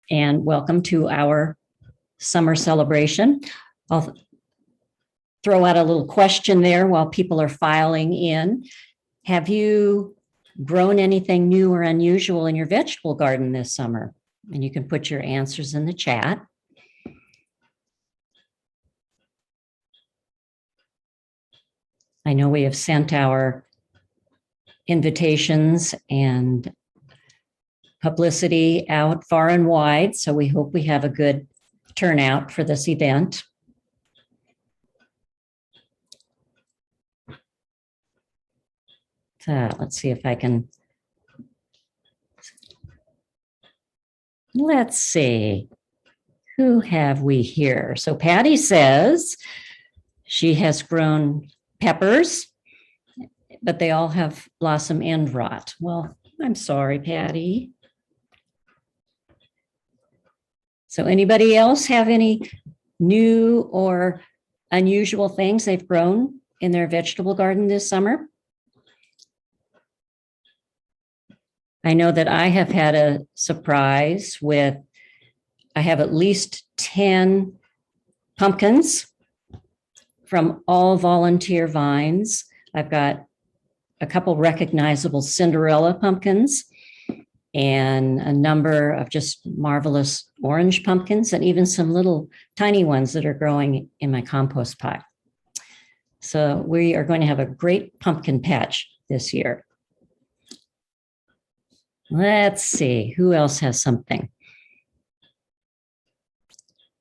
and welcome to our summer celebration. I'll throw out a little question there while people are filing in. Have you grown anything new or unusual in your vegetable garden this summer? And you can put your answers in the chat. I know we have sent our invitations and publicity out far and wide, so we hope we have a good turnout for this event. Let's see if I can. Let's see. Who have we here? So Patty says she has grown peppers, but they all have blossom end rot. Well, I'm sorry, Patty. So anybody else have any new or unusual things they've grown in their vegetable garden this summer? I know that I have had a surprise with, I have at least 10 pumpkins from all volunteer vines. I've got a couple recognizable Cinderella pumpkins and a number of just marvelous orange pumpkins and even some little tiny ones that are growing in my compost pot. So we are going to have a great pumpkin patch this year. Let's see, who else has something?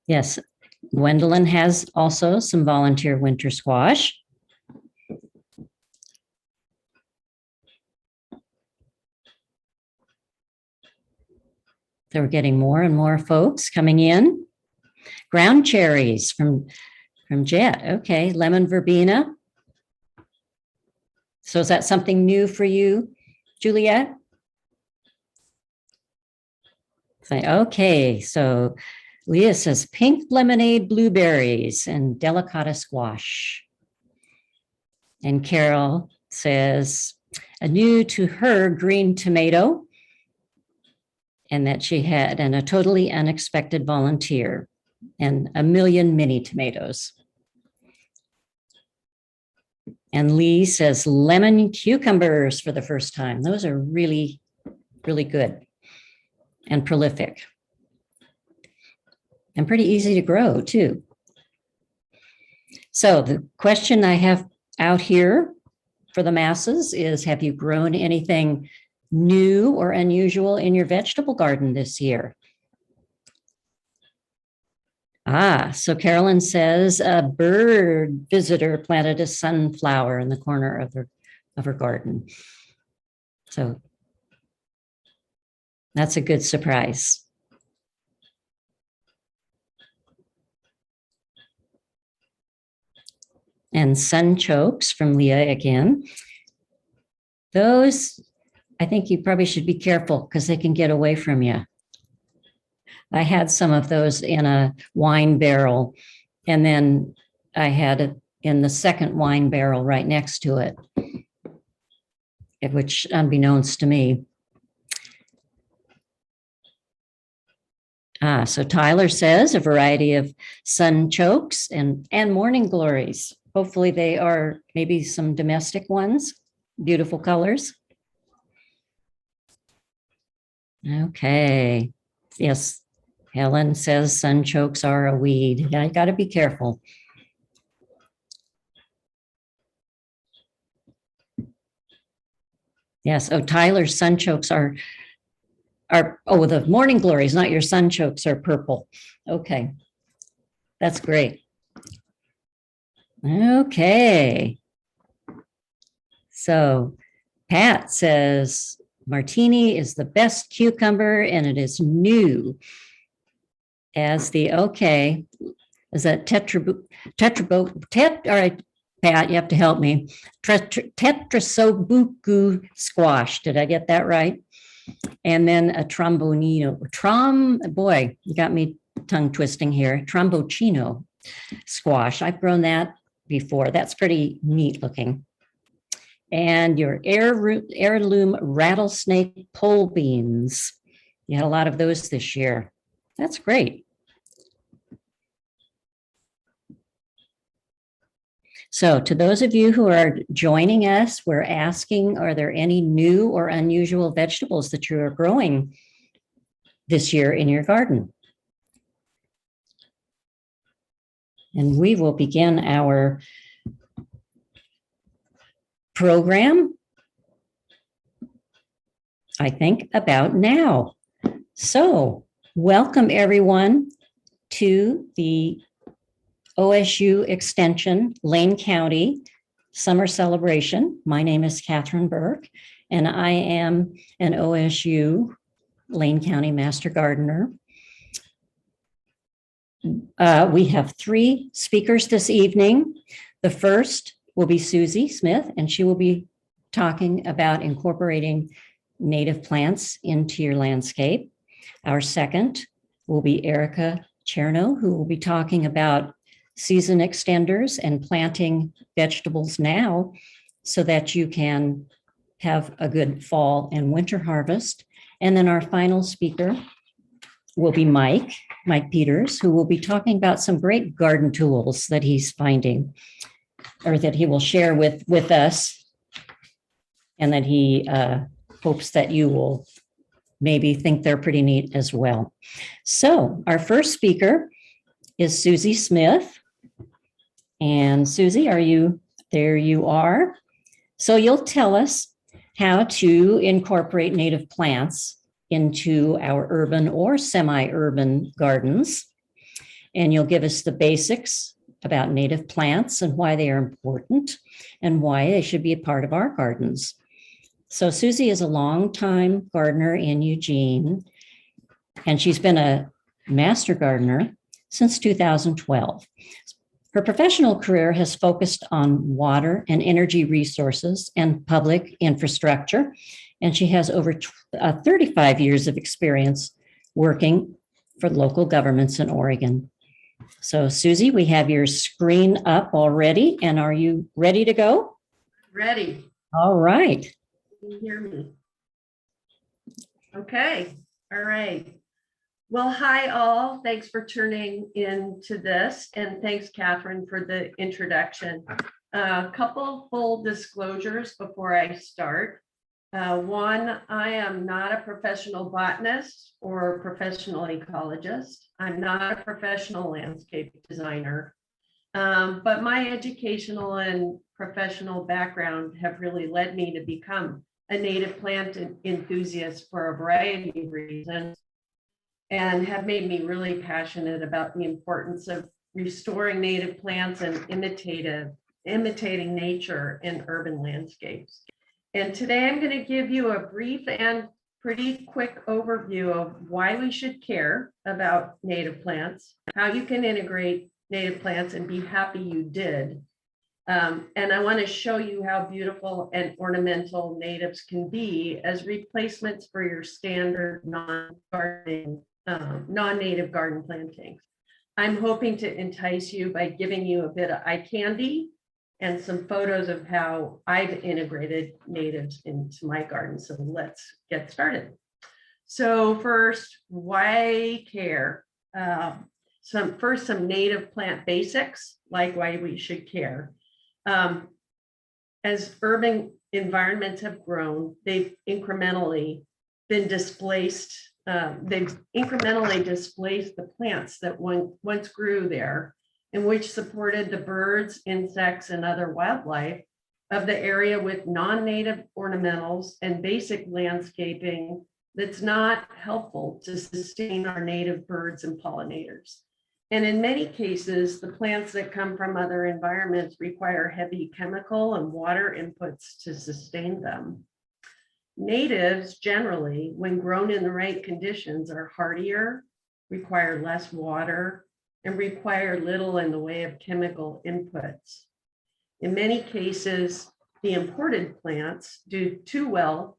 Yes, Gwendolyn has also some volunteer winter squash. So we're getting more and more folks coming in. Ground cherries from Jet. Okay, lemon verbena. So is that something new for you, Juliet? Okay, so Leah says pink lemonade blueberries and delicata squash. And Carol says a new to her green tomato, and that she had a totally unexpected volunteer and a million mini tomatoes. And Lee says lemon cucumbers for the first time. Those are really, really good and prolific and pretty easy to grow too. So the question I have out here for the masses is, have you grown anything new or unusual in your vegetable garden this year? So Carolyn says a bird visitor planted a sunflower in the corner of her garden. So that's a good surprise. And sunchokes from Leah again. Those, I think you probably should be careful because they can get away from you. I had some of those in a wine barrel, and then I had it in the second wine barrel right next to it, which unbeknownst to me. So Tyler says a variety of sunchokes and morning glories. Hopefully they are maybe some domestic ones, beautiful colors. Okay, yes, Helen says sunchokes are a weed. Yeah, you got to be careful. Yes, Tyler's sunchokes are the morning glories, not your sunchokes, are purple. Okay, that's great. Okay, so Pat says martini is the best cucumber and it is new as the, okay, is that all right, Pat, you have to help me. Tetrasobuku squash, did I get that right? And then a trombonino, boy, you got me tongue twisting here, tromboncino squash. I've grown that before. That's pretty neat looking. And your heirloom rattlesnake pole beans. You had a lot of those this year. That's great. So to those of you who are joining us, we're asking, are there any new or unusual vegetables that you are growing this year in your garden? And we will begin our program, I think, about now. So welcome everyone to the OSU Extension Lane County Summer Celebration. My name is Catherine Burke, and I am an OSU Lane County Master Gardener. We have 3 speakers this evening. The first will be Susie Smith, and she will be talking about incorporating native plants into your landscape. Our second will be Erica Cherno, who will be talking about season extenders and planting vegetables now so that you can have a good fall and winter harvest. And then our final speaker will be Mike Peters, who will be talking about some great garden tools that he's finding, or that he will share with us, and that he hopes that you will maybe think they're pretty neat as well. So our first speaker is Susie Smith. And Susie, are you there? You are. So you'll tell us how to incorporate native plants into our urban or semi-urban gardens. And you'll give us the basics about native plants and why they are important and why they should be a part of our gardens. So Susie is a longtime gardener in Eugene, and she's been a master gardener since 2012. Her professional career has focused on water and energy resources and public infrastructure, and she has over 35 years of experience working for local governments in Oregon. So Susie, we have your screen up already, and are you ready to go? Ready. All right. Can you hear me? Okay. All right. Well, hi all. Thanks for tuning in to this, and thanks, Catherine, for the introduction. A couple full disclosures before I start. One, I am not a professional botanist or professional ecologist. I'm not a professional landscape designer, but my educational and professional background have really led me to become a native plant enthusiast for a variety of reasons, and have made me really passionate about the importance of restoring native plants and imitating nature in urban landscapes. And today I'm going to give you a brief and pretty quick overview of why we should care about native plants, how you can integrate native plants and be happy you did. And I want to show you how beautiful and ornamental natives can be as replacements for your standard non-native garden plantings. I'm hoping to entice you by giving you a bit of eye candy and some photos of how I've integrated natives into my garden. So let's get started. So first, why care? Some native plant basics, like why we should care. As urban environments have grown, they've incrementally been displaced. They've incrementally displaced the plants that once grew there, and which supported the birds, insects, and other wildlife of the area with non-native ornamentals and basic landscaping that's not helpful to sustain our native birds and pollinators. And in many cases, the plants that come from other environments require heavy chemical and water inputs to sustain them. Natives generally, when grown in the right conditions, are hardier, require less water, and require little in the way of chemical inputs. In many cases, the imported plants do too well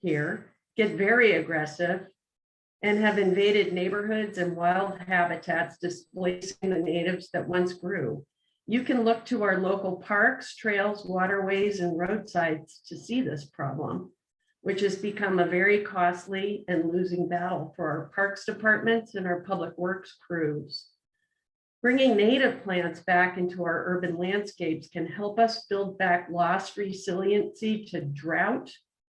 here, get very aggressive, and have invaded neighborhoods and wild habitats, displacing the natives that once grew. You can look to our local parks, trails, waterways, and roadsides to see this problem. which has become a very costly and losing battle for our parks departments and our public works crews. Bringing native plants back into our urban landscapes can help us build back lost resiliency to drought,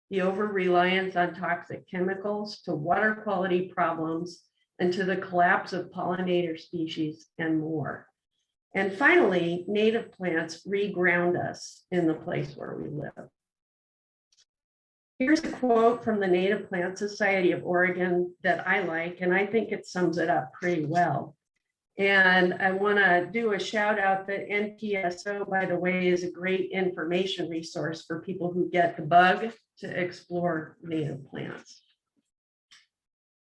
the over-reliance on toxic chemicals, to water quality problems, and to the collapse of pollinator species and more. And finally, native plants reground us in the place where we live. Here's a quote from the Native Plant Society of Oregon that I like, and I think it sums it up pretty well. And I want to do a shout out that NPSO, by the way, is a great information resource for people who get the bug to explore native plants.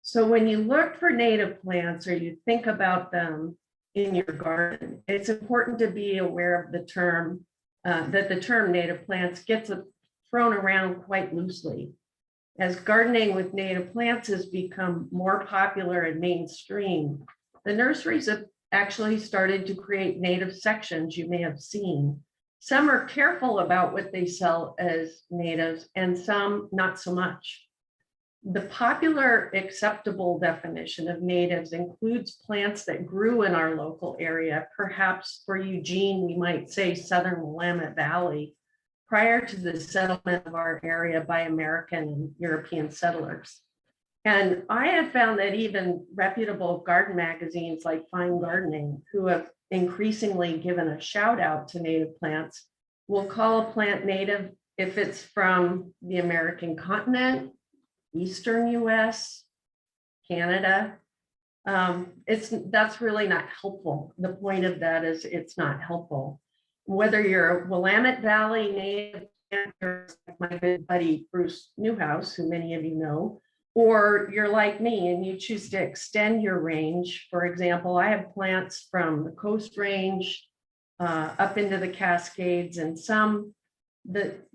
So when you look for native plants or you think about them in your garden, it's important to be aware of the term, that the term native plants gets thrown around quite loosely. As gardening with native plants has become more popular and mainstream, the nurseries have actually started to create native sections you may have seen. Some are careful about what they sell as natives and some not so much. The popular acceptable definition of natives includes plants that grew in our local area. Perhaps for Eugene, we might say Southern Willamette Valley, prior to the settlement of our area by American and European settlers. And I have found that even reputable garden magazines like Fine Gardening, who have increasingly given a shout out to native plants, will call a plant native if it's from the American continent, Eastern US, Canada. That's really not helpful. The point of that is it's not helpful. Whether you're a Willamette Valley native, like my good buddy Bruce Newhouse, who many of you know, or you're like me and you choose to extend your range. For example, I have plants from the Coast Range up into the Cascades, and some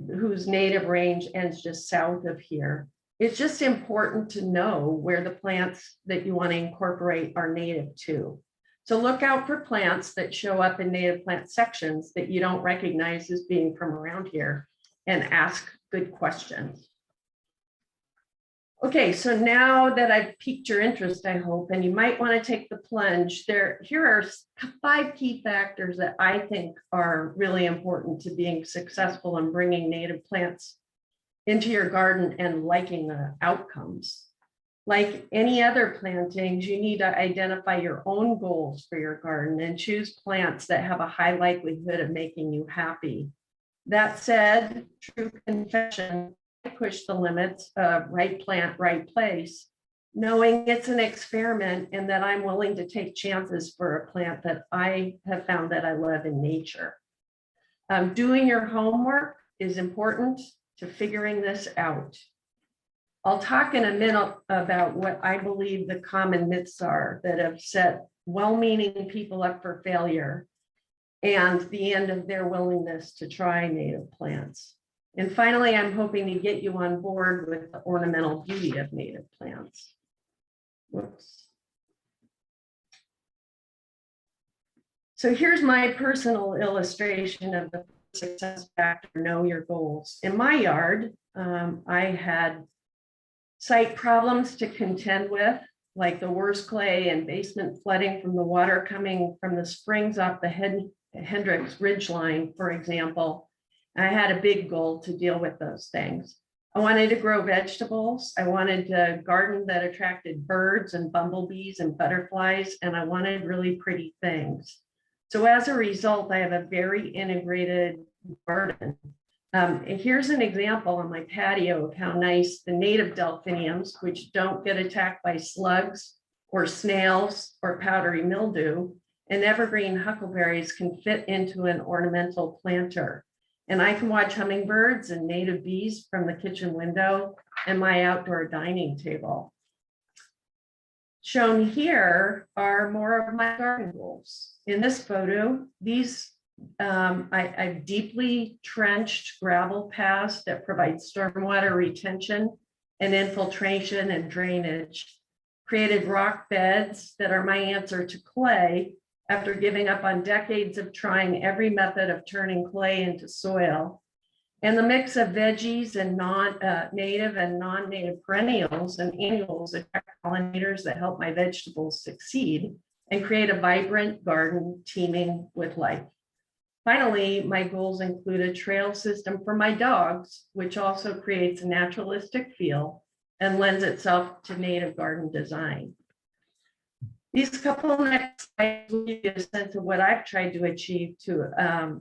whose native range ends just south of here. It's just important to know where the plants that you want to incorporate are native to. So look out for plants that show up in native plant sections that you don't recognize as being from around here, and ask good questions. Okay, so now that I've piqued your interest, I hope, and you might want to take the plunge, here are 5 key factors that I think are really important to being successful in bringing native plants into your garden and liking the outcomes. Like any other plantings, you need to identify your own goals for your garden and choose plants that have a high likelihood of making you happy. That said, true confession, I push the limits of right plant, right place, knowing it's an experiment and that I'm willing to take chances for a plant that I have found that I love in nature. Doing your homework is important to figuring this out. I'll talk in a minute about what I believe the common myths are that have set well-meaning people up for failure and the end of their willingness to try native plants. And finally, I'm hoping to get you on board with the ornamental beauty of native plants. Whoops. So here's my personal illustration of the success factor, know your goals. In my yard, I had site problems to contend with, like the worst clay and basement flooding from the water coming from the springs off the Hendricks Ridgeline, for example. I had a big goal to deal with those things. I wanted to grow vegetables. I wanted a garden that attracted birds and bumblebees and butterflies, and I wanted really pretty things. So as a result, I have a very integrated garden. Here's an example on my patio of how nice the native delphiniums, which don't get attacked by slugs or snails or powdery mildew, and evergreen huckleberries can fit into an ornamental planter. And I can watch hummingbirds and native bees from the kitchen window and my outdoor dining table. Shown here are more of my garden goals. In this photo, I've deeply trenched gravel paths that provide stormwater retention and infiltration and drainage, created rock beds that are my answer to clay after giving up on decades of trying every method of turning clay into soil, And the mix of veggies and native and non-native perennials and annuals attract pollinators that help my vegetables succeed and create a vibrant garden teeming with life. Finally, my goals include a trail system for my dogs, which also creates a naturalistic feel and lends itself to native garden design. These couple next slides will give you a sense of what I've tried to achieve to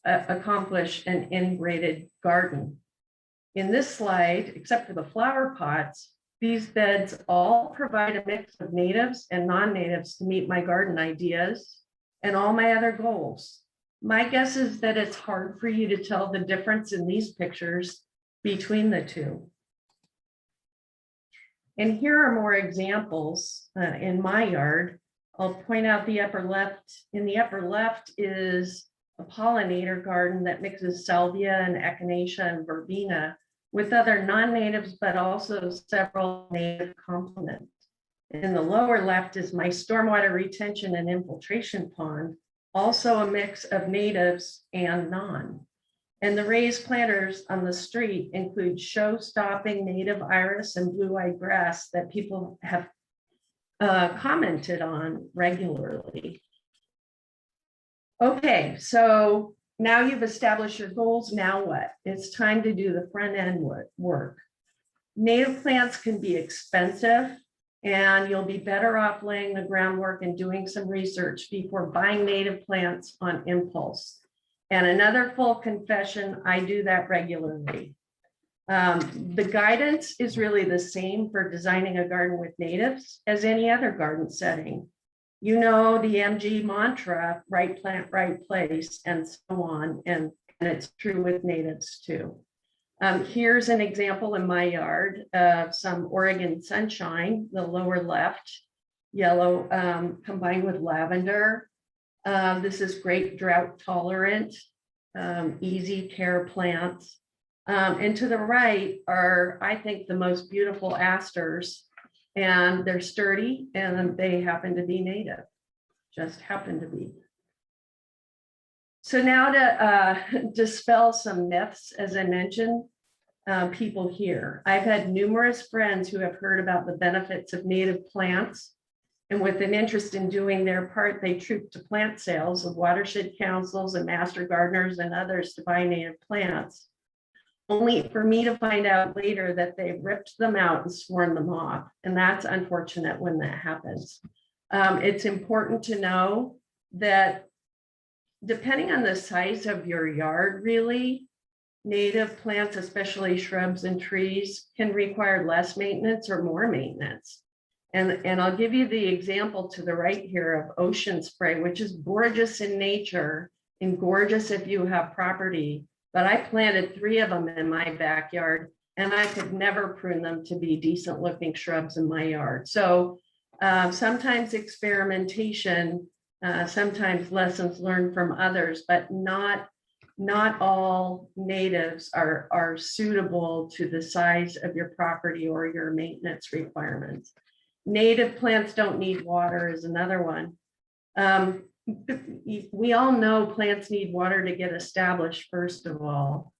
accomplish an integrated garden. In this slide, except for the flower pots, these beds all provide a mix of natives and non-natives to meet my garden ideas and all my other goals. My guess is that it's hard for you to tell the difference in these pictures between the two. And here are more examples in my yard. I'll point out the upper left. In the upper left is a pollinator garden that mixes salvia and echinacea and verbena with other non-natives, but also several native complements. In the lower left is my stormwater retention and infiltration pond, also a mix of natives and non. And the raised planters on the street include show-stopping native iris and blue-eyed grass that people have commented on regularly. Okay, so now you've established your goals, now what? It's time to do the front end work. Native plants can be expensive, and you'll be better off laying the groundwork and doing some research before buying native plants on impulse. And another full confession, I do that regularly. The guidance is really the same for designing a garden with natives as any other garden setting. You know the MG mantra, right plant, right place, and so on. And it's true with natives too. Here's an example in my yard of some Oregon sunshine, the lower left, yellow combined with lavender. This is great drought tolerant, easy care plants. And to the right are, I think, the most beautiful asters, and they're sturdy and they happen to be native, just happen to be. So now to dispel some myths, as I mentioned, people here. I've had numerous friends who have heard about the benefits of native plants, and with an interest in doing their part, they troop to plant sales of watershed councils and master gardeners and others to buy native plants, only for me to find out later that they ripped them out and sworn them off. And that's unfortunate when that happens. It's important to know that depending on the size of your yard, really, native plants, especially shrubs and trees, can require less maintenance or more maintenance. And I'll give you the example to the right here of ocean spray, which is gorgeous in nature and gorgeous if you have property. But I planted 3 of them in my backyard, and I could never prune them to be decent looking shrubs in my yard. So sometimes experimentation, sometimes lessons learned from others, but not all natives are suitable to the size of your property or your maintenance requirements. Native plants don't need water is another one. We all know plants need water to get established, first of all.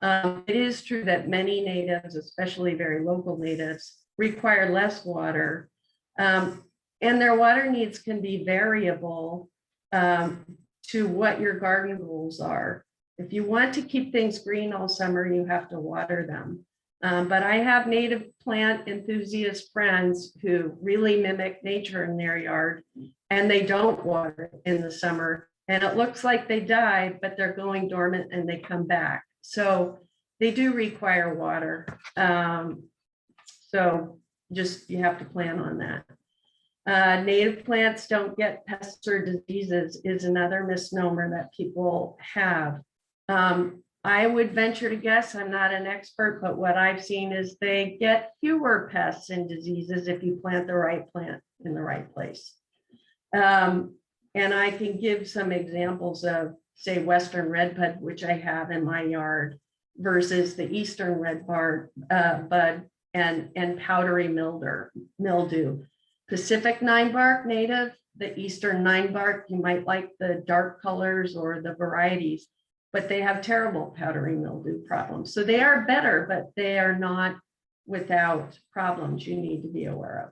It is true that many natives, especially very local natives, require less water. And their water needs can be variable to what your garden goals are. If you want to keep things green all summer, you have to water them. But I have native plant enthusiast friends who really mimic nature in their yard, and they don't water in the summer. And it looks like they died, but they're going dormant and they come back. So they do require water. So just you have to plan on that. Native plants don't get pests or diseases is another misnomer that people have. I would venture to guess, I'm not an expert, but what I've seen is they get fewer pests and diseases if you plant the right plant in the right place. And I can give some examples of, say, Western redbud, which I have in my yard, versus the Eastern redbud and powdery mildew. Pacific 9-bark native, the Eastern 9-bark, you might like the dark colors or the varieties. but they have terrible powdery mildew problems. So they are better, but they are not without problems you need to be aware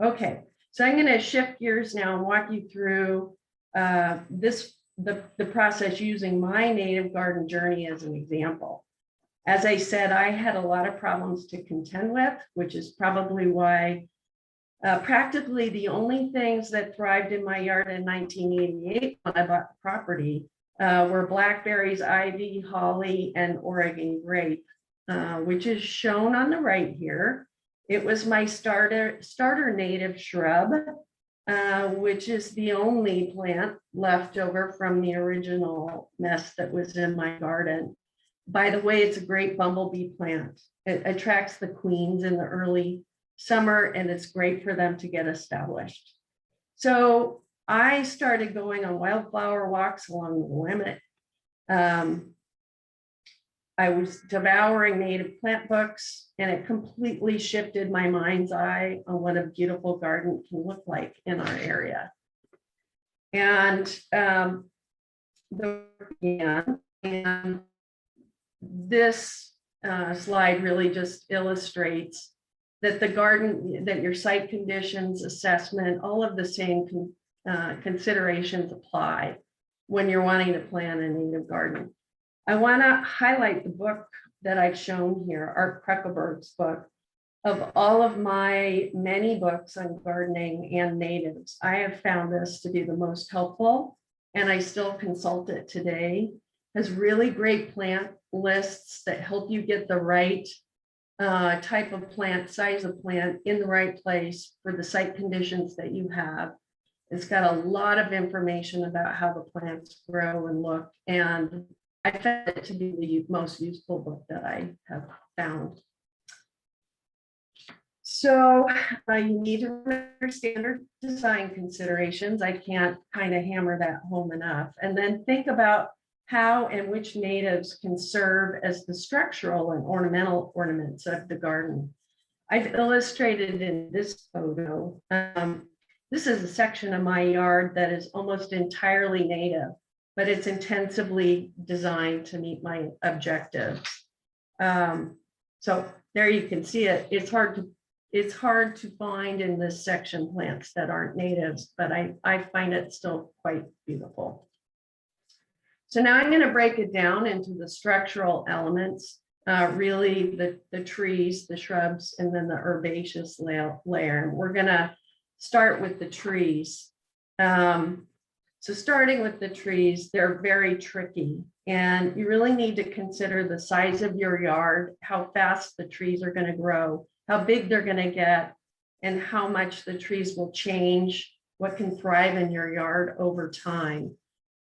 of. Okay, so I'm going to shift gears now and walk you through the process using my native garden journey as an example. As I said, I had a lot of problems to contend with, which is probably why practically the only things that thrived in my yard in 1988 when I bought the property were blackberries, ivy, holly, and Oregon grape, which is shown on the right here. It was my starter native shrub, which is the only plant left over from the original mess that was in my garden. By the way, it's a great bumblebee plant. It attracts the queens in the early summer, and it's great for them to get established. So I started going on wildflower walks along the limit. I was devouring native plant books, and it completely shifted my mind's eye on what a beautiful garden can look like in our area. And this slide really just illustrates that the garden, that your site conditions, assessment, all of the same considerations apply when you're wanting to plant a native garden. I want to highlight the book that I've shown here, Art Kruckelberg's book. Of all of my many books on gardening and natives, I have found this to be the most helpful, and I still consult it today. It has really great plant lists that help you get the right type of plant, size of plant in the right place for the site conditions that you have. It's got a lot of information about how the plants grow and look, and I found it to be the most useful book that I have found. So you need to remember standard design considerations. I can't kind of hammer that home enough. And then think about how and which natives can serve as the structural and ornamental ornaments of the garden. I've illustrated in this photo. This is a section of my yard that is almost entirely native, but it's intensively designed to meet my objectives. So there you can see it. It's hard to find in this section plants that aren't natives, but I find it still quite beautiful. So now I'm going to break it down into the structural elements, really the trees, the shrubs, and then the herbaceous layer. We're going to start with the trees. So starting with the trees, they're very tricky, and you really need to consider the size of your yard, how fast the trees are going to grow, how big they're going to get, and how much the trees will change, what can thrive in your yard over time.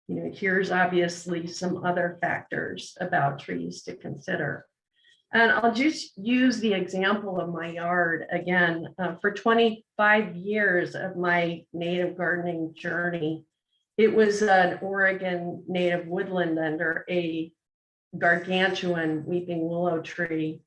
You know, here's obviously some other factors about trees to consider. And I'll just use the example of my yard again. For 25 years of my native gardening journey, it was an Oregon native woodland under a gargantuan weeping willow tree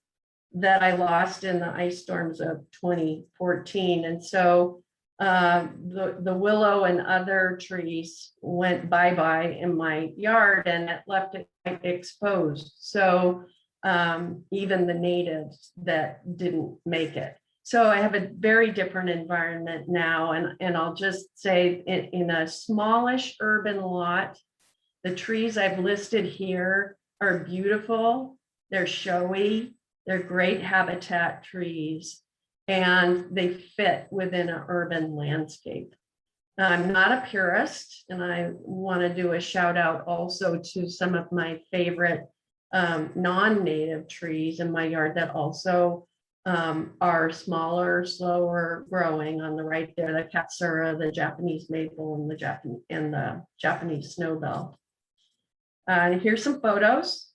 that I lost in the ice storms of 2014. And so the willow and other trees went bye-bye in my yard, and it left it quite exposed. So even the natives that didn't make it. So I have a very different environment now, and I'll just say in a smallish urban lot, the trees I've listed here are beautiful, they're showy, they're great habitat trees, and they fit within an urban landscape. I'm not a purist, and I want to do a shout out also to some of my favorite non-native trees in my yard that also are smaller, slower growing. On the right there, the katsura, the Japanese maple, and the Japanese snowbell. Here's some photos.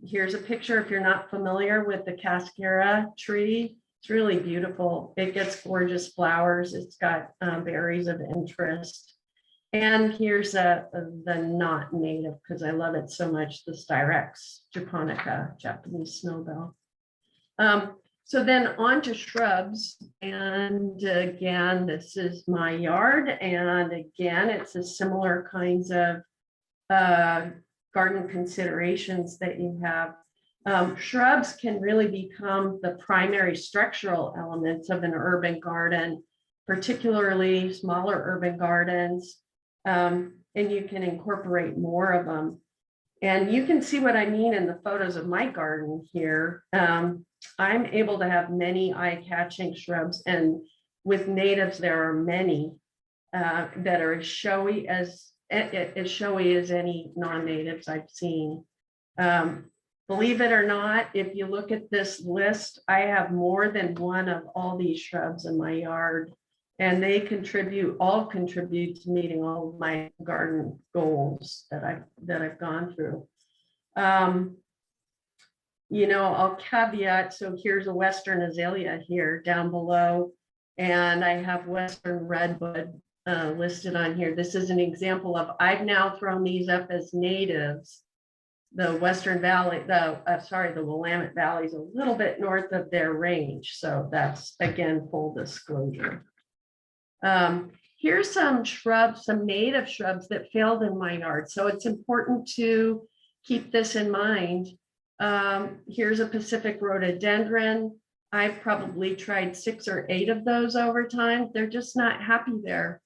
Here's a picture if you're not familiar with the cascara tree. It's really beautiful. It gets gorgeous flowers. It's got berries of interest. And here's the not native, because I love it so much, the Styrex japonica, Japanese snowbell. So then on to shrubs. And again, this is my yard. And again, it's a similar kinds of garden considerations that you have. Shrubs can really become the primary structural elements of an urban garden, particularly smaller urban gardens, and you can incorporate more of them. And you can see what I mean in the photos of my garden here. I'm able to have many eye-catching shrubs, and with natives, there are many that are as showy as any non-natives I've seen. Believe it or not, if you look at this list, I have more than one of all these shrubs in my yard, and they all contribute to meeting all of my garden goals that I've gone through. You know, I'll caveat, so here's a Western azalea here down below, and I have Western redwood listed on here. This is an example of, I've now thrown these up as natives. The Western Valley, the Willamette Valley is a little bit north of their range. So that's, again, full disclosure. Here's some shrubs, some native shrubs that failed in my yard. So it's important to keep this in mind. Here's a Pacific rhododendron. I've probably tried 6 or 8 of those over time. They're just not happy there.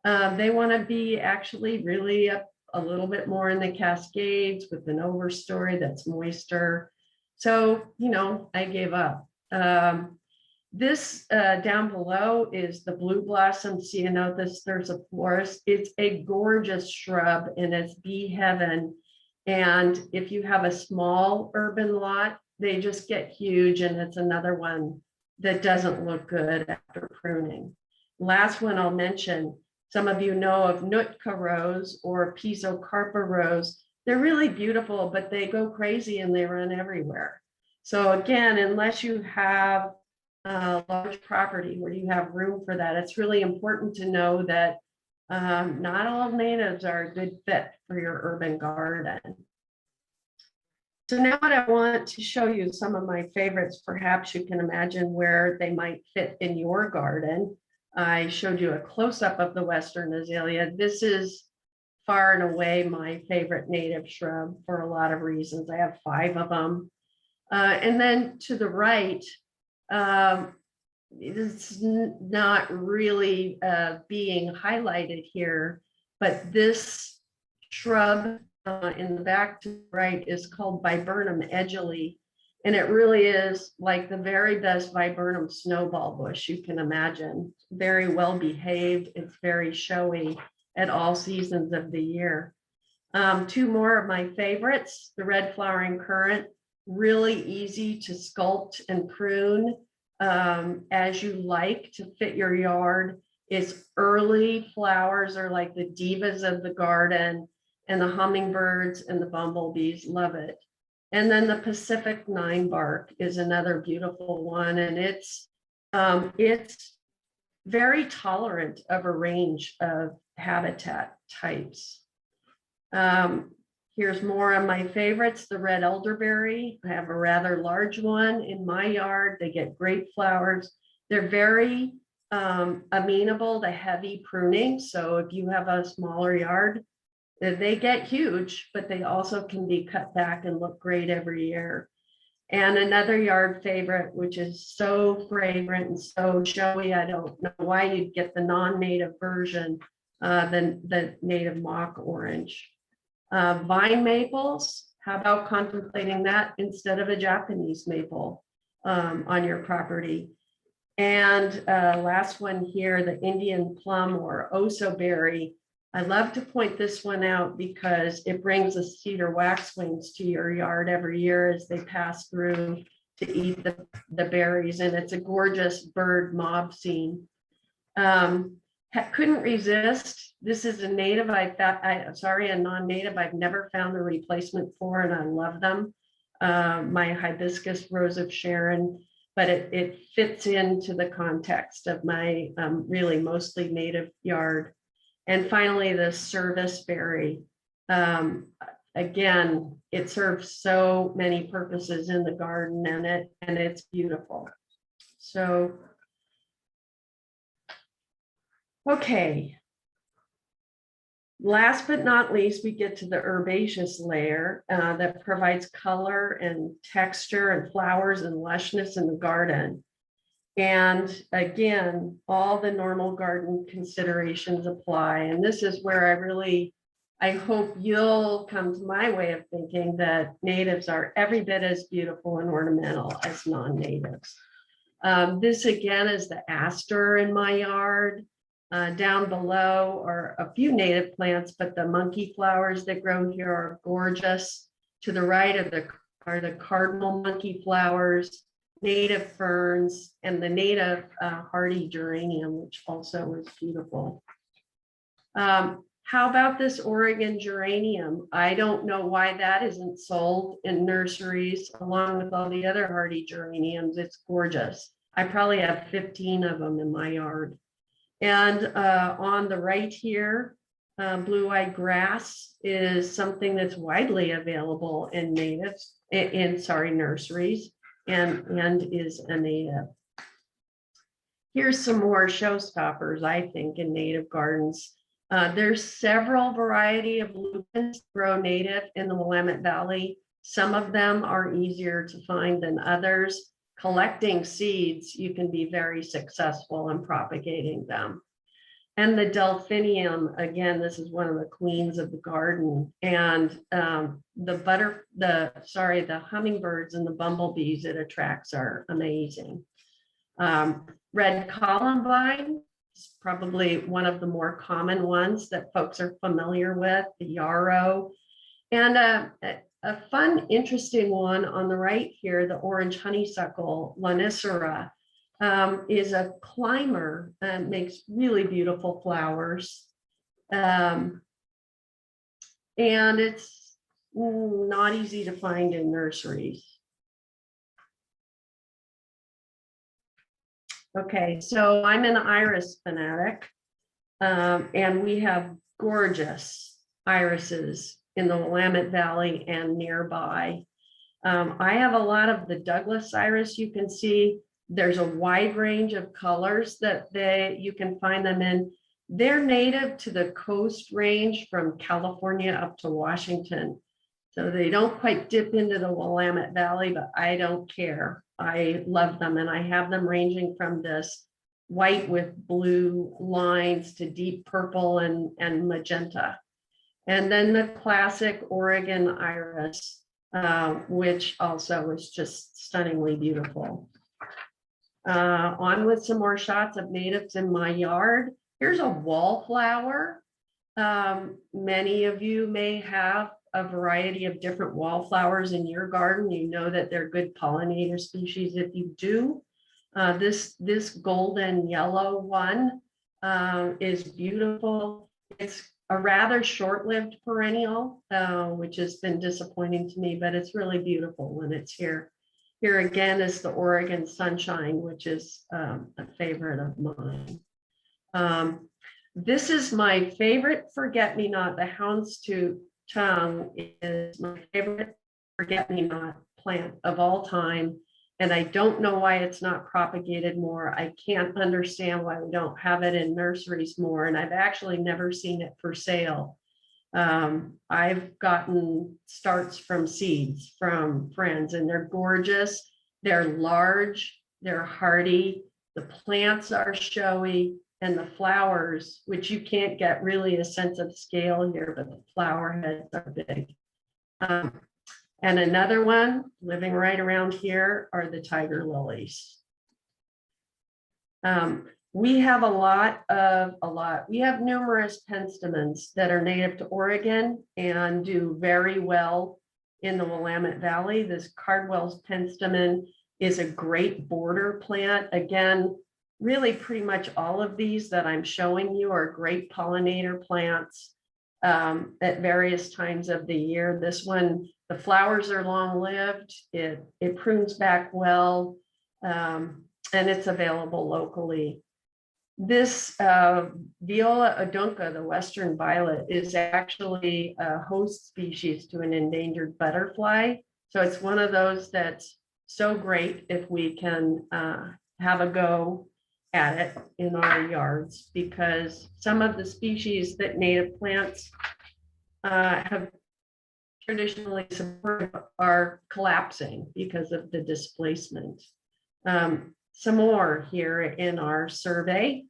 They want to be actually really up a little bit more in the Cascades with an overstory that's moister. So, you know, I gave up. This down below is the blue blossom ceanothus thersiflorus. It's a gorgeous shrub and it's bee heaven. And if you have a small urban lot, they just get huge, and it's another one that doesn't look good after pruning. Last one I'll mention, some of you know of Nootka rose or Pisocarpa rose. They're really beautiful, but they go crazy and they run everywhere. So again, unless you have a large property where you have room for that, it's really important to know that not all natives are a good fit for your urban garden. So now what I want to show you some of my favorites. Perhaps you can imagine where they might fit in your garden. I showed you a close-up of the Western azalea. This is far and away my favorite native shrub for a lot of reasons. I have 5 of them. And then to the right, it's not really being highlighted here, but this shrub in the back to the right is called Viburnum edgely. And it really is like the very best viburnum snowball bush you can imagine. Very well behaved. It's very showy at all seasons of the year. 2 more of my favorites, the red flowering currant, really easy to sculpt and prune as you like to fit your yard. Its early flowers are like the divas of the garden, and the hummingbirds and the bumblebees love it. And then the Pacific 9-bark is another beautiful one, and it's very tolerant of a range of habitat types. Here's more of my favorites, the red elderberry. I have a rather large one in my yard. They get great flowers. They're very amenable to heavy pruning. So if you have a smaller yard, they get huge, but they also can be cut back and look great every year. And another yard favorite, which is so fragrant and so showy, I don't know why you'd get the non-native version than the native mock orange. Vine maples, how about contemplating that instead of a Japanese maple on your property? And last one here, the Indian plum or osoberry. I love to point this one out because it brings the cedar waxwings to your yard every year as they pass through to eat the berries. And it's a gorgeous bird mob scene. Couldn't resist. This is a native, a non-native I've never found a replacement for, and I love them. My hibiscus rose of Sharon, but it fits into the context of my really mostly native yard. And finally, the serviceberry. Again, it serves so many purposes in the garden, and it's beautiful. So, okay. Last but not least, we get to the herbaceous layer that provides color and texture and flowers and lushness in the garden. And again, all the normal garden considerations apply. And this is where I hope you'll come to my way of thinking that natives are every bit as beautiful and ornamental as non-natives. This again is the aster in my yard. Down below are a few native plants, but the monkey flowers that grow here are gorgeous. To the right are the cardinal monkey flowers, native ferns, and the native hardy geranium, which also is beautiful. How about this Oregon geranium? I don't know why that isn't sold in nurseries along with all the other hardy geraniums. It's gorgeous. I probably have 15 of them in my yard. And on the right here, blue-eyed grass is something that's widely available in nurseries and is a native. Here's some more showstoppers, I think, in native gardens. There's several variety of lupins grow native in the Willamette Valley. Some of them are easier to find than others. Collecting seeds, you can be very successful in propagating them. And the delphinium, again, this is one of the queens of the garden. And the hummingbirds and the bumblebees it attracts are amazing. Red columbine is probably one of the more common ones that folks are familiar with, the yarrow. And a fun, interesting one on the right here, the orange honeysuckle, Lonicera, is a climber and makes really beautiful flowers. And it's not easy to find in nurseries. Okay, so I'm an iris fanatic, and we have gorgeous irises in the Willamette Valley and nearby. I have a lot of the Douglas iris. You can see there's a wide range of colors that you can find them in. They're native to the coast range from California up to Washington. So they don't quite dip into the Willamette Valley, but I don't care. I love them, and I have them ranging from this white with blue lines to deep purple and magenta. And then the classic Oregon iris, which also is just stunningly beautiful. On with some more shots of natives in my yard. Here's a wallflower. Many of you may have a variety of different wallflowers in your garden. You know that they're good pollinator species if you do. This golden yellow one is beautiful. It's a rather short-lived perennial, which has been disappointing to me, but it's really beautiful when it's here. Here again is the Oregon sunshine, which is a favorite of mine. This is my favorite forget-me-not. The houndstooth tongue is my favorite forget-me-not plant of all time. And I don't know why it's not propagated more. I can't understand why we don't have it in nurseries more. And I've actually never seen it for sale. I've gotten starts from seeds from friends, and they're gorgeous. They're large, they're hardy. The plants are showy, and the flowers, which you can't get really a sense of scale here, but the flower heads are big. And another one living right around here are the tiger lilies. We have we have numerous penstemons that are native to Oregon and do very well in the Willamette Valley. This Cardwell's penstemon is a great border plant. Again, really pretty much all of these that I'm showing you are great pollinator plants at various times of the year. This one, the flowers are long-lived. It prunes back well, and it's available locally. This Viola odunca, the Western violet, is actually a host species to an endangered butterfly. So it's one of those that's so great if we can have a go at it in our yards because some of the species that native plants have traditionally supported are collapsing because of the displacement. Some more here in our survey.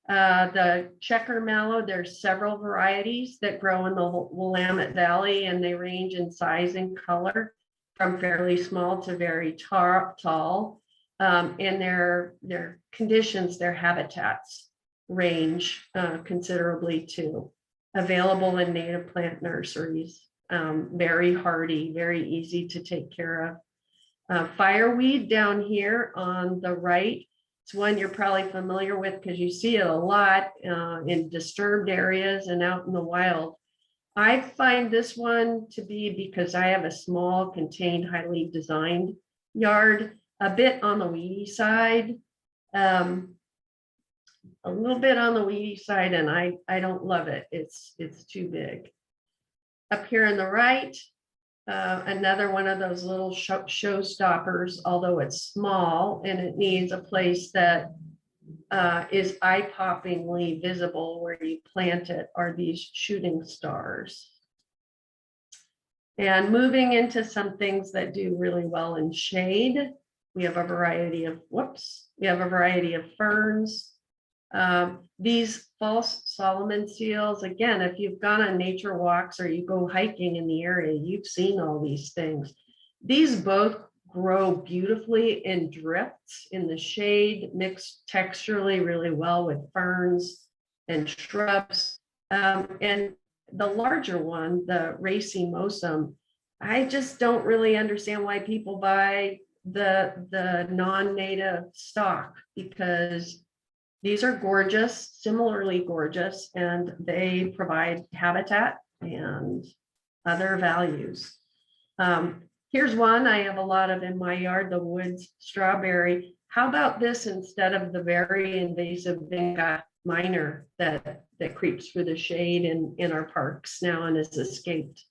The checker mallow, there's several varieties that grow in the Willamette Valley, and they range in size and color from fairly small to very tall. And their conditions, their habitats range considerably too. Available in native plant nurseries, very hardy, very easy to take care of. Fireweed down here on the right, it's one you're probably familiar with because you see it a lot in disturbed areas and out in the wild. I find this one to be, because I have a small, contained, highly designed yard, a bit on the weedy side, a little bit on the weedy side, and I don't love it. It's too big. Up here on the right, another one of those little showstoppers, although it's small and it needs a place that is eye-poppingly visible where you plant it, are these shooting stars. And moving into some things that do really well in shade, we have a variety of, ferns. These false Solomon seals, again, if you've gone on nature walks or you go hiking in the area, you've seen all these things. These both grow beautifully in drifts in the shade, mixed texturally really well with ferns and shrubs. And the larger one, the racemosum, I just don't really understand why people buy the non-native stock, because these are gorgeous, similarly gorgeous, and they provide habitat and other values. Here's one I have a lot of in my yard, the woods strawberry. How about this instead of the very invasive vinca minor that creeps through the shade in our parks now and has escaped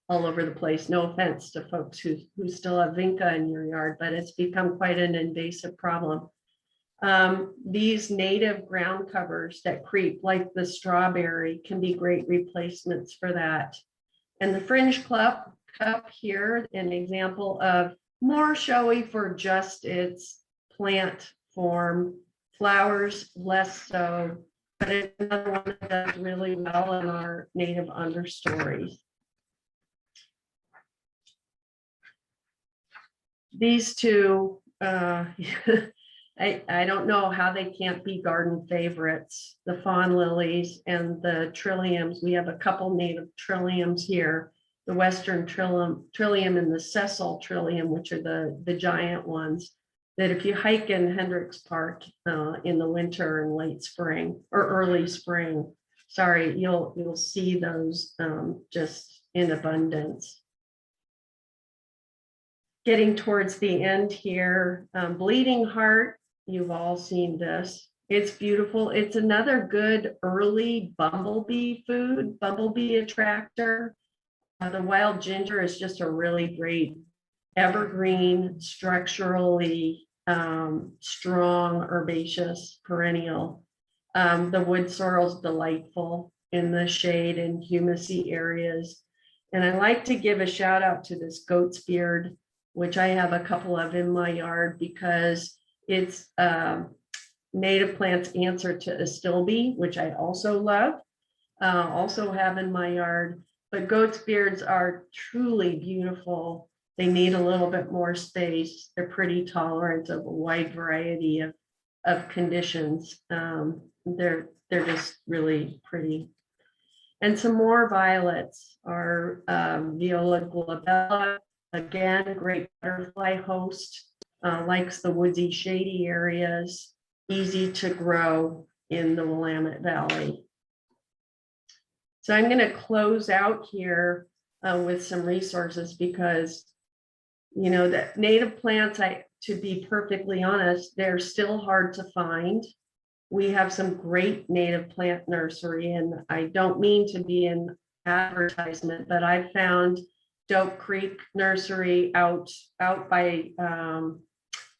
all over the place? No offense to folks who still have vinca in your yard, but it's become quite an invasive problem. These native ground covers that creep, like the strawberry, can be great replacements for that. And the fringe cup here, an example of more showy for just its plant form, flowers less so, but it's another one that does really well in our native understories. These two, I don't know how they can't be garden favorites, the fawn lilies and the trilliums. We have a couple native trilliums here, the western trillium and the sessile trillium, which are the giant ones, that if you hike in Hendricks Park in the winter and late spring or early spring, you'll see those just in abundance. Getting towards the end here, bleeding heart. You've all seen this. It's beautiful. It's another good early bumblebee food, bumblebee attractor. The wild ginger is just a really great evergreen, structurally strong, herbaceous perennial. The wood sorrel is delightful in the shade and humusy areas. And I like to give a shout out to this goat's beard, which I have a couple of in my yard because it's native plant's answer to astilbe, which I also love, also have in my yard. But goat's beards are truly beautiful. They need a little bit more space. They're pretty tolerant of a wide variety of conditions. They're just really pretty. And some more violets are Viola glabella, again, great butterfly host. Likes the woodsy, shady areas, easy to grow in the Willamette Valley. So I'm going to close out here with some resources because, you know, the native plants, to be perfectly honest, they're still hard to find. We have some great native plant nursery, and I don't mean to be an advertisement, but I've found Doak Creek Nursery out by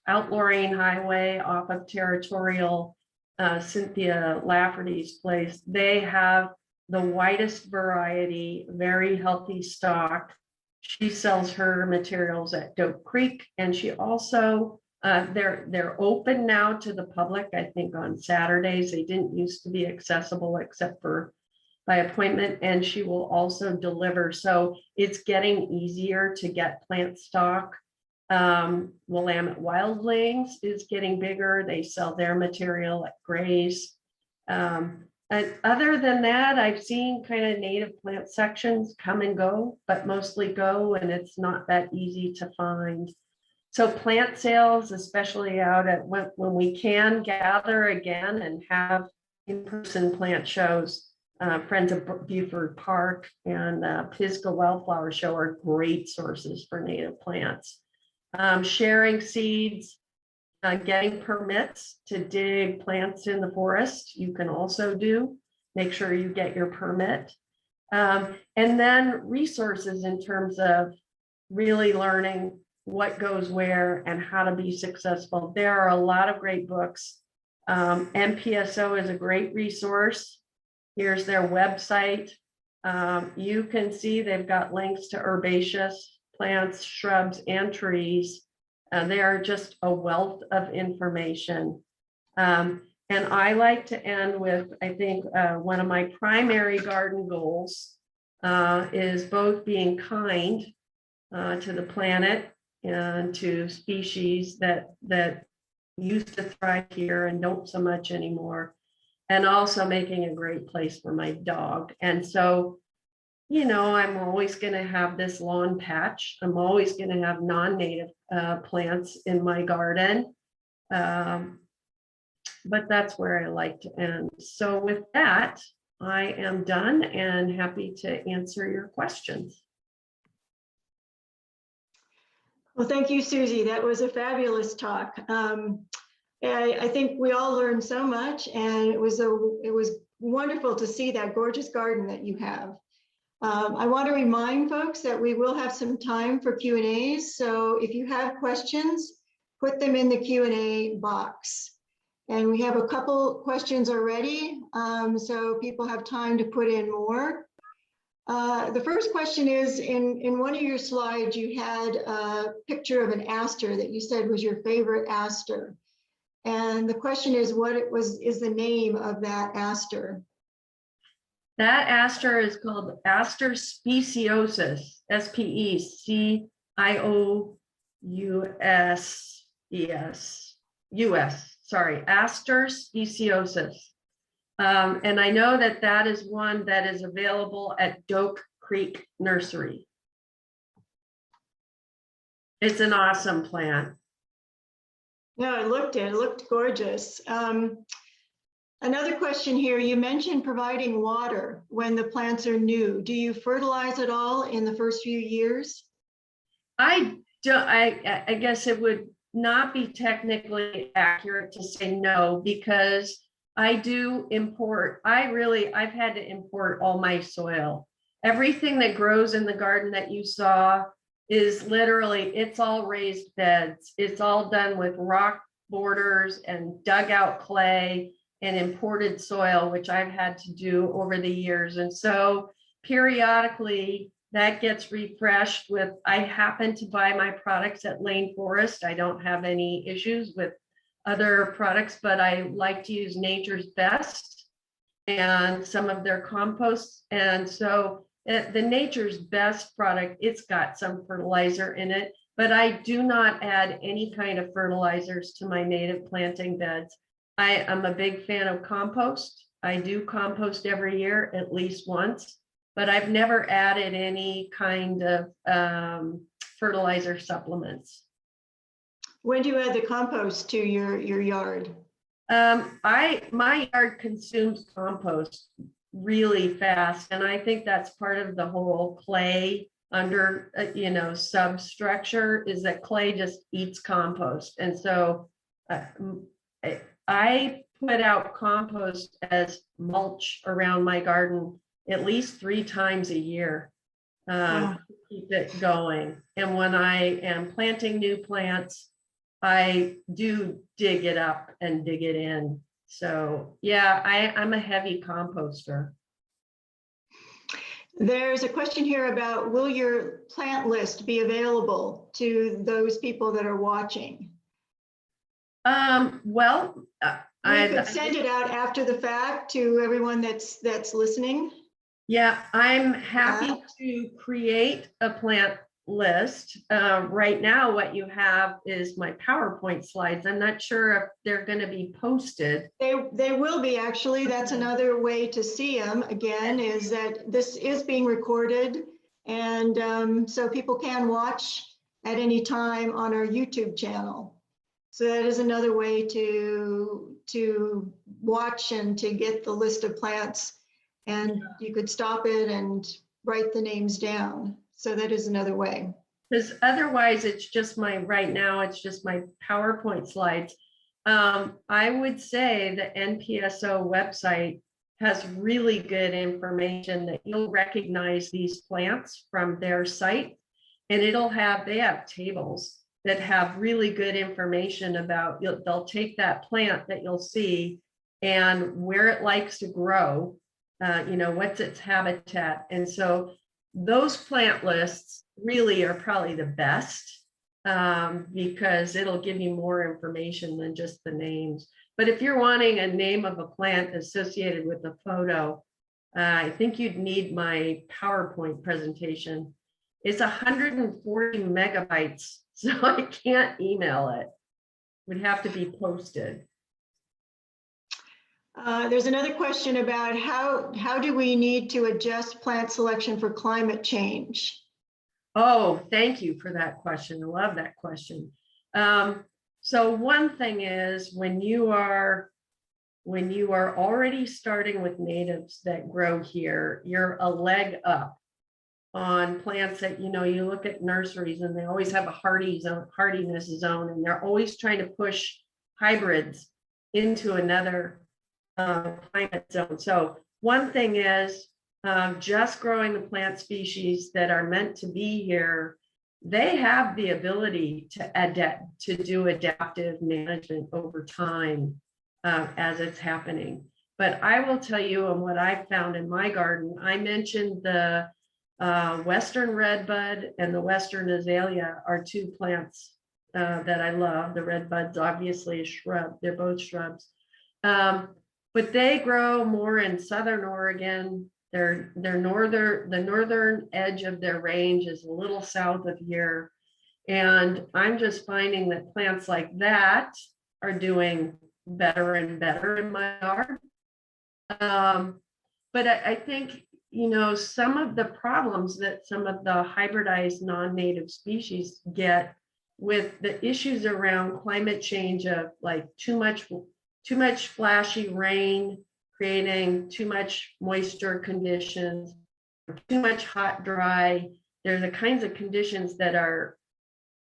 out Lorraine Highway off of Territorial. Cynthia Lafferty's place, they have the widest variety, very healthy stock. She sells her materials at Doak Creek, and she also they're open now to the public. I think on Saturdays. They didn't used to be accessible except for by appointment, and she will also deliver. So it's getting easier to get plant stock. Willamette Wildlings is getting bigger. They sell their material at Gray's. And other than that, I've seen kind of native plant sections come and go, but mostly go, and it's not that easy to find. So plant sales, especially out at when we can gather again and have in-person plant shows, Friends of Buford Park and Pisgah Wildflower Show are great sources for native plants. Sharing seeds, getting permits to dig plants in the forest, you can also do. Make sure you get your permit. And then resources in terms of really learning what goes where and how to be successful. There are a lot of great books. MPSO is a great resource. Here's their website. You can see they've got links to herbaceous plants, shrubs, and trees. They are just a wealth of information. And I like to end with, I think, one of my primary garden goals is both being kind to the planet and to species that used to thrive here and don't so much anymore, and also making a great place for my dog. And so, you know, I'm always going to have this lawn patch. I'm always going to have non-native plants in my garden. But that's where I like to end. So with that, I am done and happy to answer your questions. Well, thank you, Susie. That was a fabulous talk. I think we all learned so much, and it was wonderful to see that gorgeous garden that you have. I want to remind folks that we will have some time for Q&As. So if you have questions, put them in the Q&A box. And we have a couple questions already, so people have time to put in more. The first question is, in one of your slides, you had a picture of an aster that you said was your favorite aster. And the question is, what is the name of that aster? That aster is called Aster speciosus, S-P-E-C-I-O-U-S, sorry, Aster speciosus. And I know that that is one that is available at Doak Creek Nursery. It's an awesome plant. Yeah, it looked gorgeous. Another question here, you mentioned providing water when the plants are new. Do you fertilize at all in the first few years? I guess it would not be technically accurate to say no, because I do import. I've had to import all my soil. Everything that grows in the garden that you saw is literally, it's all raised beds. It's all done with rock borders and dugout clay and imported soil, which I've had to do over the years. And so periodically that gets refreshed with, I happen to buy my products at Lane Forest. I don't have any issues with other products, but I like to use Nature's Best and some of their composts. And so the Nature's Best product, it's got some fertilizer in it, but I do not add any kind of fertilizers to my native planting beds. I am a big fan of compost. I do compost every year, at least once, but I've never added any kind of fertilizer supplements. When do you add the compost to your yard? My yard consumes compost really fast, and I think that's part of the whole clay under substructure, is that clay just eats compost. And so I put out compost as mulch around my garden at least 3 times a year to keep it going. And when I am planting new plants, I do dig it up and dig it in. So yeah, I'm a heavy composter. There's a question here about, will your plant list be available to those people that are watching? Well, We could send it out after the fact to everyone that's listening. yeah, I'm happy to create a plant list. Right now, what you have is my PowerPoint slides. I'm not sure if they're going to be posted. They will be, actually. That's another way to see them, again, is that this is being recorded. And so people can watch at any time on our YouTube channel. So that is another way to watch and to get the list of plants. And you could stop it and write the names down. So that is another way. Because otherwise, it's just right now, it's just my PowerPoint slides. I would say the NPSO website has really good information that you'll recognize these plants from their site. And they have tables that have really good information about, they'll take that plant that you'll see and where it likes to grow, what's its habitat. And so those plant lists really are probably the best because it'll give you more information than just the names. But if you're wanting a name of a plant associated with a photo, I think you'd need my PowerPoint presentation. It's 140 megabytes, so I can't email it. It would have to be posted. There's another question about how do we need to adjust plant selection for climate change? Oh, thank you for that question. I love that question. So one thing is when you are already starting with natives that grow here, you're a leg up on plants that, you look at nurseries and they always have a hardiness zone, and they're always trying to push hybrids into another climate zone. So one thing is just growing the plant species that are meant to be here. They have the ability to do adaptive management over time as it's happening. But I will tell you, and what I've found in my garden, I mentioned the Western redbud and the Western azalea are two plants that I love. The redbud's obviously a shrub. They're both shrubs. But they grow more in Southern Oregon. The northern edge of their range is a little south of here. And I'm just finding that plants like that are doing better and better in my yard. But I think, some of the problems that some of the hybridized non-native species get with the issues around climate change of like too much flashy rain, creating too much moisture conditions, too much hot, dry. They're the kinds of conditions that are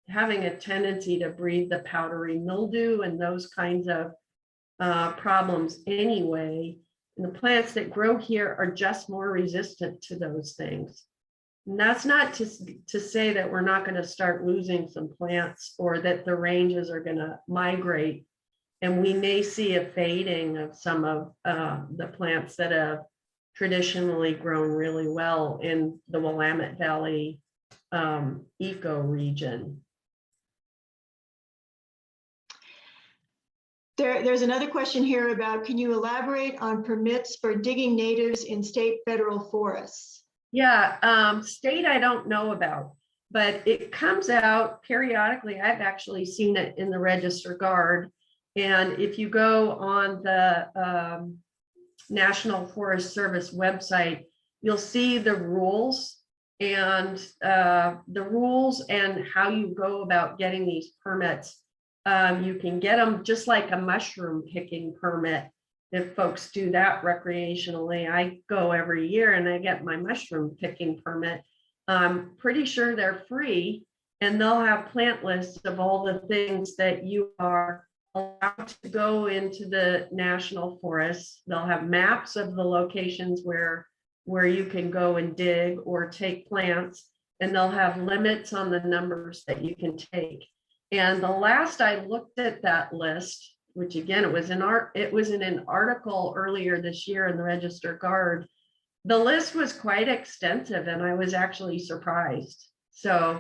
having a tendency to breed the powdery mildew and those kinds of problems anyway. And the plants that grow here are just more resistant to those things. And that's not to say that we're not going to start losing some plants or that the ranges are going to migrate. And we may see a fading of some of the plants that have traditionally grown really well in the Willamette Valley ecoregion. There's another question here about, can you elaborate on permits for digging natives in state federal forests? Yeah, state I don't know about, but it comes out periodically. I've actually seen it in the Register Guard. And if you go on the National Forest Service website, you'll see the rules and how you go about getting these permits. You can get them just like a mushroom picking permit. If folks do that recreationally, I go every year and I get my mushroom picking permit. I'm pretty sure they're free, and they'll have plant lists of all the things that you are allowed to go into the national forests. They'll have maps of the locations where you can go and dig or take plants, and they'll have limits on the numbers that you can take. And the last I looked at that list, which again, it was in an article earlier this year in the Register Guard. The list was quite extensive and I was actually surprised. So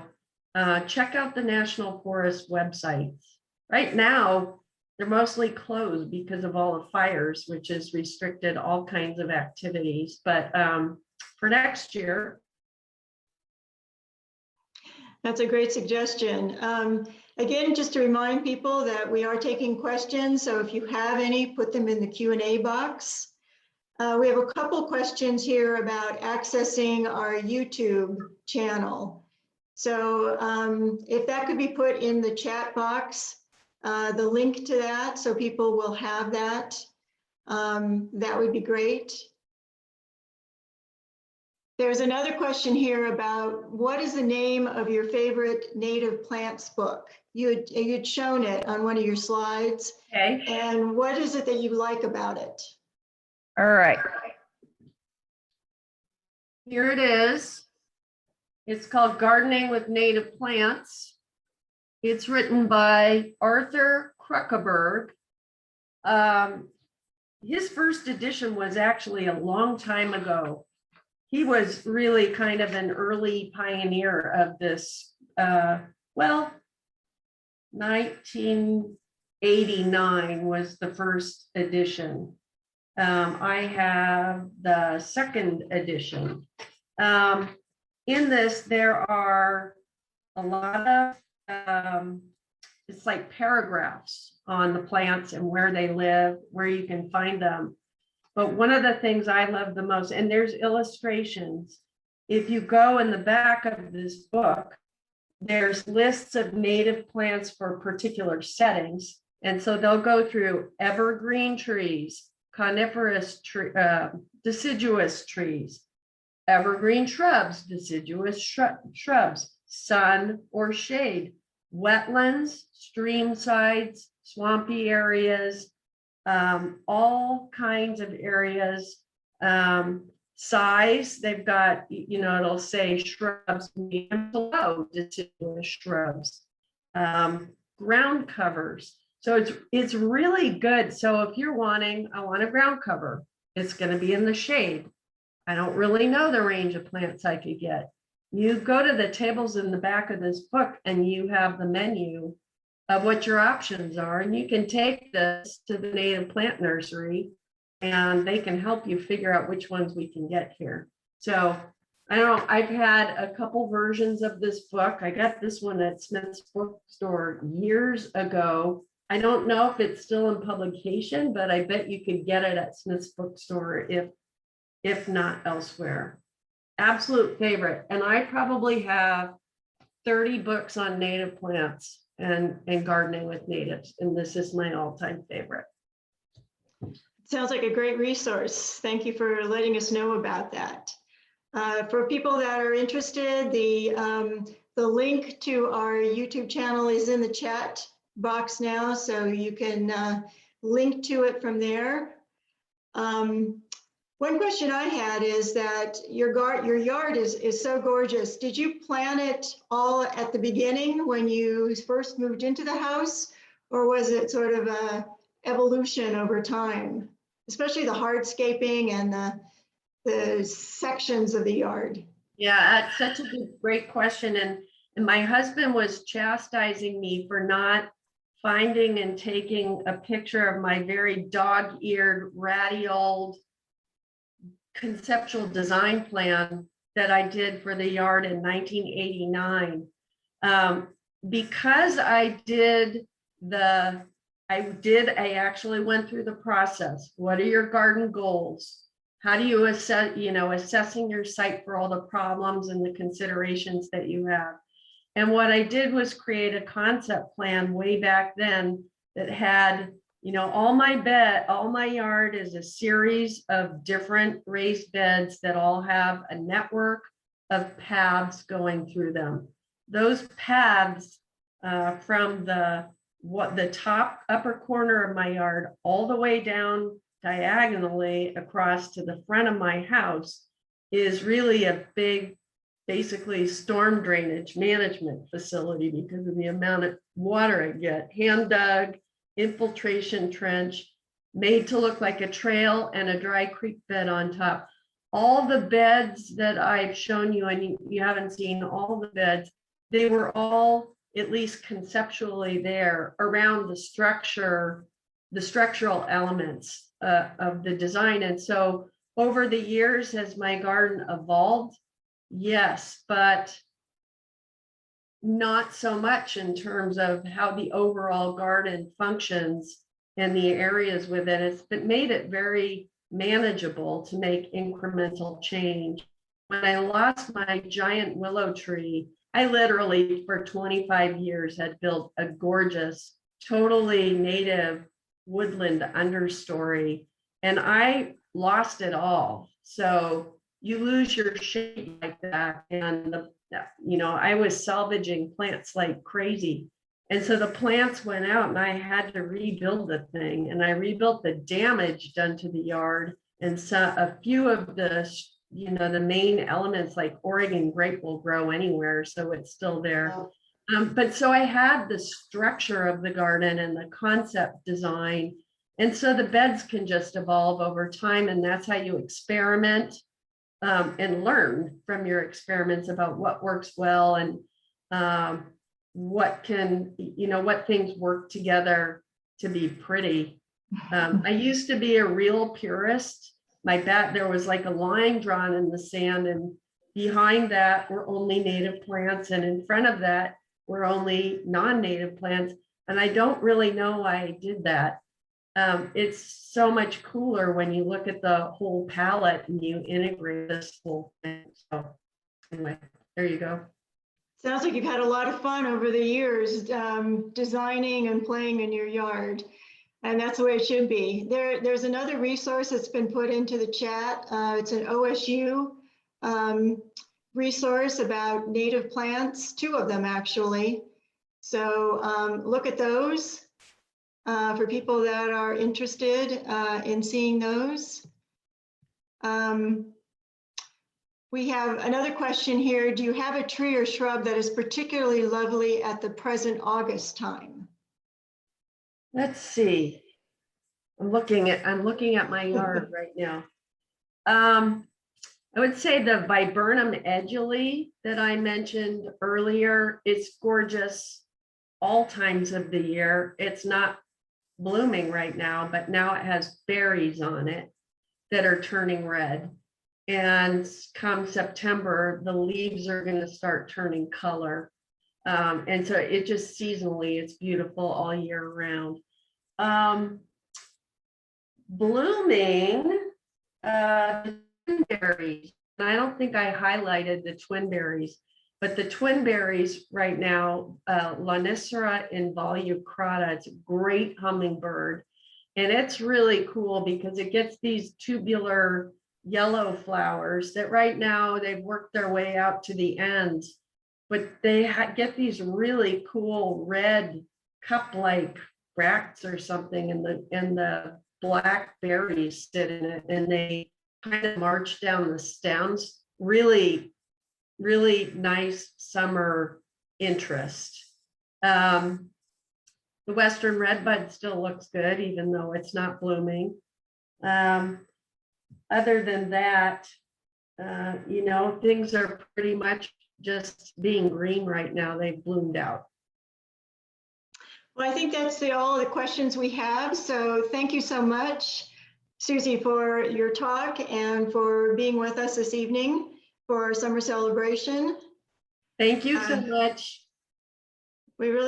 check out the National Forest websites. Right now, they're mostly closed because of all the fires, which has restricted all kinds of activities. But for next year. That's a great suggestion. Again, just to remind people that we are taking questions. So if you have any, put them in the Q&A box. We have a couple questions here about accessing our YouTube channel. So if that could be put in the chat box, the link to that, so people will have that, that would be great. There's another question here about what is the name of your favorite native plants book? You'd shown it on one of your slides. Okay. And what is it that you like about it? All right. Here it is. It's called Gardening with Native Plants. It's written by Arthur Kruckeberg. His first edition was actually a long time ago. He was really kind of an early pioneer of this. Well, 1989 was the first edition. I have the second edition. In this, there are a lot of, it's like paragraphs on the plants and where they live, where you can find them. But one of the things I love the most, and there's illustrations, if you go in the back of this book, there's lists of native plants for particular settings. And so they'll go through evergreen trees, coniferous deciduous trees, evergreen shrubs, deciduous shrubs, sun or shade, wetlands, stream sides, swampy areas, all kinds of areas, size. They've got, you know, it'll say shrubs, medium to low, deciduous shrubs, ground covers. So it's really good. So if you're wanting, I want a ground cover, it's going to be in the shade. I don't really know the range of plants I could get. You go to the tables in the back of this book and you have the menu of what your options are. And you can take this to the native plant nursery and they can help you figure out which ones we can get here. So I don't know, I've had a couple versions of this book. I got this one at Smith's bookstore years ago. I don't know if it's still in publication, but I bet you could get it at Smith's bookstore if not elsewhere. Absolute favorite. And I probably have 30 books on native plants and gardening with natives. And this is my all-time favorite. Sounds like a great resource. Thank you for letting us know about that. For people that are interested, the link to our YouTube channel is in the chat box now, so you can link to it from there. One question I had is that your yard is so gorgeous. Did you plant it all at the beginning when you first moved into the house, or was it sort of a evolution over time, especially the hardscaping and the sections of the yard? Yeah, that's such a great question. And my husband was chastising me for not finding and taking a picture of my very dog-eared, ratty old conceptual design plan that I did for the yard in 1989. Because I actually went through the process. What are your garden goals? How do you assess, assessing your site for all the problems and the considerations that you have? And what I did was create a concept plan way back then that had, all my yard is a series of different raised beds that all have a network of paths going through them. Those paths from the top upper corner of my yard all the way down diagonally across to the front of my house is really a big, basically storm drainage management facility because of the amount of water I get, hand dug, infiltration trench made to look like a trail and a dry creek bed on top. All the beds that I've shown you, and you haven't seen all the beds, they were all at least conceptually there around the structure, the structural elements of the design. And so over the years, has my garden evolved? Yes, but not so much in terms of how the overall garden functions and the areas within it. It's made it very manageable to make incremental change. When I lost my giant willow tree, I literally for 25 years had built a gorgeous, totally native woodland understory, and I lost it all. So you lose your shape like that, and I was salvaging plants like crazy. And so the plants went out and I had to rebuild the thing, and I rebuilt the damage done to the yard, and so a few of the the main elements like Oregon grape will grow anywhere, so it's still there. But so I had the structure of the garden and the concept design, and so the beds can just evolve over time, and that's how you experiment and learn from your experiments about what works well, and what things work together to be pretty. I used to be a real purist. There was like a line drawn in the sand, and behind that were only native plants, and in front of that were only non-native plants. And I don't really know why I did that. It's so much cooler when you look at the whole palette and you integrate this whole thing. So anyway, there you go. Sounds like you've had a lot of fun over the years designing and playing in your yard. And that's the way it should be. There's another resource that's been put into the chat. It's an OSU resource about native plants, 2 of them actually. So look at those for people that are interested in seeing those. We have another question here. Do you have a tree or shrub that is particularly lovely at the present August time? Let's see. I'm looking at my yard right now. I would say the viburnum edgely that I mentioned earlier, it's gorgeous all times of the year. It's not blooming right now, but now it has berries on it that are turning red. And come September, the leaves are going to start turning color. And so it just seasonally, it's beautiful all year round. Blooming, the twinberries. And I don't think I highlighted the twinberries, but the twinberries right now, Lonicera involucrata, it's a great hummingbird. And it's really cool because it gets these tubular yellow flowers that right now they've worked their way out to the ends, but they get these really cool red cup-like bracts or something, and the black berries sit in it, and they kind of march down the stems. Really, really nice summer interest. The Western redbud still looks good, even though it's not blooming. Other than that, things are pretty much just being green right now. They've bloomed out. Well, I think that's all the questions we have. So thank you so much, Susie, for your talk and for being with us this evening for our summer celebration. Thank you so much. We really